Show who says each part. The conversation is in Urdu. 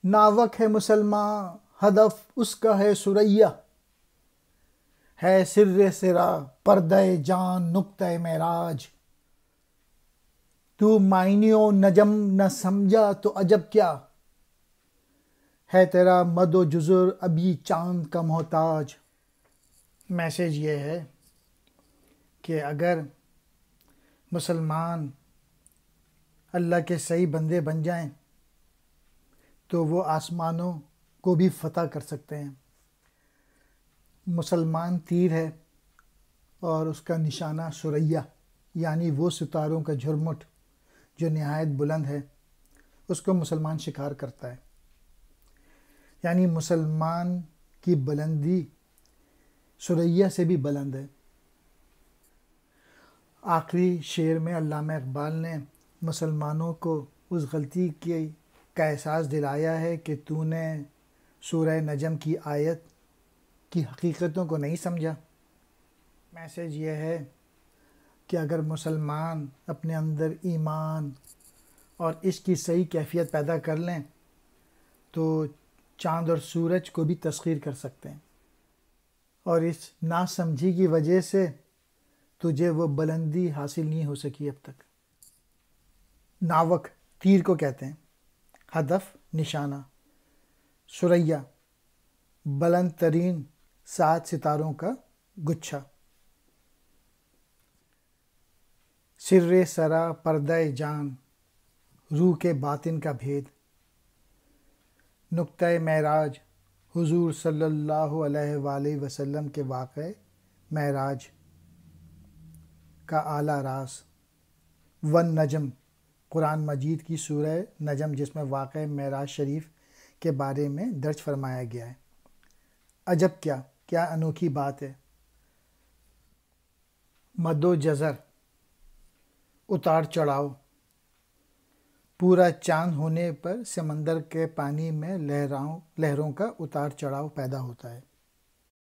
Speaker 1: ناوک ہے مسلمان ہدف اس کا ہے ثریا، ہے سر سرا پردہ جان نقطہ معراج۔ تو معنی و نجم نہ سمجھا تو عجب کیا، ہے تیرا مد و جزر ابھی چاند کا محتاج۔ میسیج یہ ہے کہ اگر مسلمان اللہ کے صحیح بندے بن جائیں تو وہ آسمانوں کو بھی فتح کر سکتے ہیں۔ مسلمان تیر ہے اور اس کا نشانہ ثریا یعنی وہ ستاروں کا جھرمٹ جو نہایت بلند ہے، اس کو مسلمان شکار کرتا ہے۔ یعنی مسلمان کی بلندی ثریا سے بھی بلند ہے۔ آخری شعر میں علامہ اقبال نے مسلمانوں کو اس غلطی کا احساس دلایا ہے کہ تو نے سورہ نجم کی آیت کی حقیقتوں کو نہیں سمجھا۔ میسیج یہ ہے کہ اگر مسلمان اپنے اندر ایمان اور عشق کی صحیح کیفیت پیدا کر لیں تو چاند اور سورج کو بھی تسخیر کر سکتے ہیں، اور اس ناسمجھی کی وجہ سے تجھے وہ بلندی حاصل نہیں ہو سکی اب تک۔ ناوک تیر کو کہتے ہیں، ہدف نشانہ، ثریا بلند ترین 7 ستاروں کا گچھا۔ سر سرا پردہ جان روح کے باطن کا بھید، نقطہ معراج حضور صلی اللہ علیہ وآلہ وسلم کے واقع معراج کا اعلیٰ راز۔ والنجم قرآن مجید کی سورہ نجم جس میں واقع معراج شریف کے بارے میں درج فرمایا گیا ہے۔ عجب کیا انوکھی بات ہے، مد و جزر اتار چڑھاؤ، پورا چاند ہونے پر سمندر کے پانی میں لہروں کا اتار چڑھاؤ پیدا ہوتا ہے۔